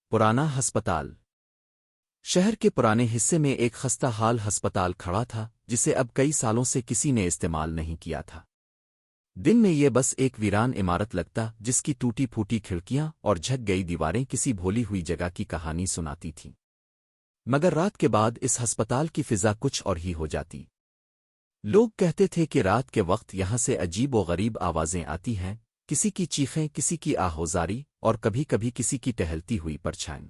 پرانا ہسپتال۔ شہر کے پرانے حصے میں ایک خستہ حال ہسپتال کھڑا تھا جسے اب کئی سالوں سے کسی نے استعمال نہیں کیا تھا۔ دن میں یہ بس ایک ویران عمارت لگتا جس کی ٹوٹی پھوٹی کھڑکیاں اور جھک گئی دیواریں کسی بھولی ہوئی جگہ کی کہانی سناتی تھیں۔ مگر رات کے بعد اس ہسپتال کی فضا کچھ اور ہی ہو جاتی۔ لوگ کہتے تھے کہ رات کے وقت یہاں سے عجیب و غریب آوازیں آتی ہیں، کسی کی چیخیں، کسی کی آہوزاری اور کبھی کبھی کسی کی ٹہلتی ہوئی پرچھائیں۔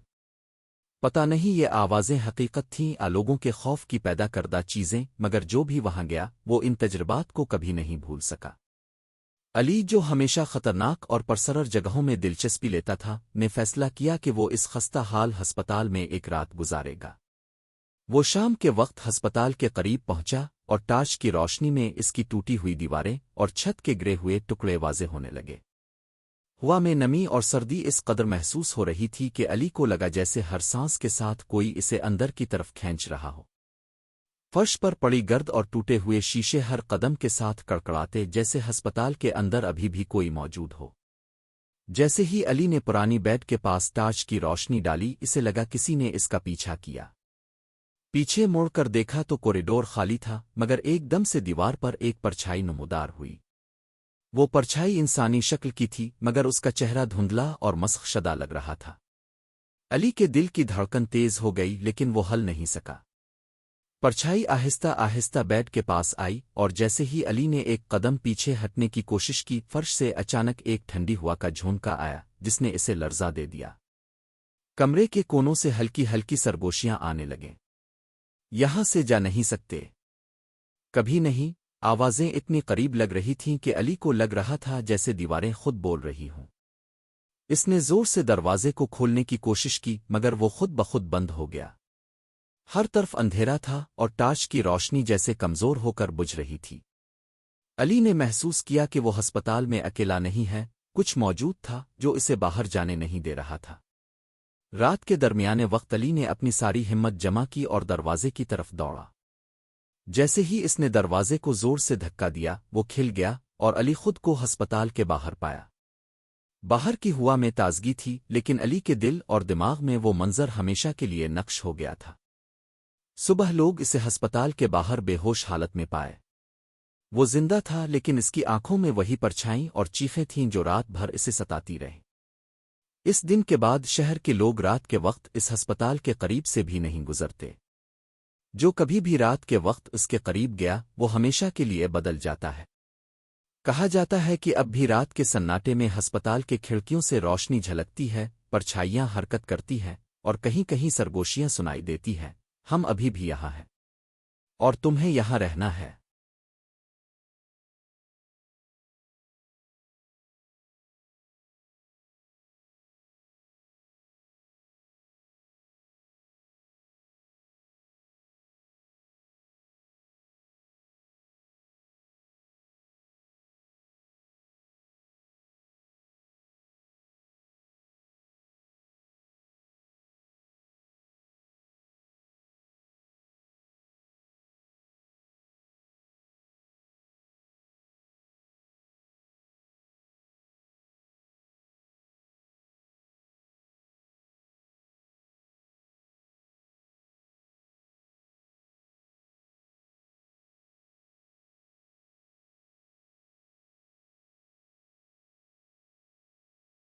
پتہ نہیں یہ آوازیں حقیقت تھیں یا لوگوں کے خوف کی پیدا کردہ چیزیں، مگر جو بھی وہاں گیا وہ ان تجربات کو کبھی نہیں بھول سکا۔ علی، جو ہمیشہ خطرناک اور پرسرر جگہوں میں دلچسپی لیتا تھا، نے فیصلہ کیا کہ وہ اس خستہ حال ہسپتال میں ایک رات گزارے گا۔ وہ شام کے وقت ہسپتال کے قریب پہنچا اور ٹارچ کی روشنی میں اس کی ٹوٹی ہوئی دیواریں اور چھت کے گرے ہوئے ٹکڑے واضح ہونے لگے۔ ہوا میں نمی اور سردی اس قدر محسوس ہو رہی تھی کہ علی کو لگا جیسے ہر سانس کے ساتھ کوئی اسے اندر کی طرف کھینچ رہا ہو۔ فرش پر پڑی گرد اور ٹوٹے ہوئے شیشے ہر قدم کے ساتھ کڑکڑاتے جیسے ہسپتال کے اندر ابھی بھی کوئی موجود ہو۔ جیسے ہی علی نے پرانی بیڈ کے پاس ٹارچ کی روشنی ڈالی، اسے لگا کسی نے اس کا پیچھا کیا۔ پیچھے موڑ کر دیکھا تو کوریڈور خالی تھا، مگر ایک دم سے دیوار پر ایک پرچھائی نمودار ہوئی۔ وہ پرچھائی انسانی شکل کی تھی، مگر اس کا چہرہ دھندلا اور مسخ شدہ لگ رہا تھا۔ علی کے دل کی دھڑکن تیز ہو گئی، لیکن وہ ہل نہیں سکا۔ پرچھائی آہستہ آہستہ بیڈ کے پاس آئی، اور جیسے ہی علی نے ایک قدم پیچھے ہٹنے کی کوشش کی، فرش سے اچانک ایک ٹھنڈی ہوا کا جھونکا آیا جس نے اسے لرزا دے دیا۔ کمرے کے کونوں سے ہلکی ہلکی سرگوشیاں آنے لگیں۔ یہاں سے جا نہیں سکتے۔ کبھی نہیں۔ آوازیں اتنی قریب لگ رہی تھیں کہ علی کو لگ رہا تھا جیسے دیواریں خود بول رہی ہوں۔ اس نے زور سے دروازے کو کھولنے کی کوشش کی، مگر وہ خود بخود بند ہو گیا۔ ہر طرف اندھیرا تھا اور ٹارچ کی روشنی جیسے کمزور ہو کر بجھ رہی تھی۔ علی نے محسوس کیا کہ وہ ہسپتال میں اکیلا نہیں ہے، کچھ موجود تھا جو اسے باہر جانے نہیں دے رہا تھا۔ رات کے درمیانے وقت علی نے اپنی ساری ہمت جمع کی اور دروازے کی طرف دوڑا۔ جیسے ہی اس نے دروازے کو زور سے دھکا دیا، وہ کھل گیا اور علی خود کو ہسپتال کے باہر پایا۔ باہر کی ہوا میں تازگی تھی، لیکن علی کے دل اور دماغ میں وہ منظر ہمیشہ کے لیے نقش ہو گیا تھا۔ صبح لوگ اسے ہسپتال کے باہر بے ہوش حالت میں پائے۔ وہ زندہ تھا، لیکن اس کی آنکھوں میں وہی پرچھائیں اور چیخیں تھیں جو رات بھر اسے ستاتی رہیں۔ اس دن کے بعد شہر کے لوگ رات کے وقت اس ہسپتال کے قریب سے بھی نہیں گزرتے۔ جو کبھی بھی رات کے وقت اس کے قریب گیا، وہ ہمیشہ کے لیے بدل جاتا ہے۔ کہا جاتا ہے کہ اب بھی رات کے سناٹے میں ہسپتال کے کھڑکیوں سے روشنی جھلکتی ہے، پرچھائیاں حرکت کرتی ہیں اور کہیں کہیں سرگوشیاں سنائی دیتی ہیں۔ ہم ابھی بھی یہاں ہیں اور تمہیں یہاں رہنا ہے۔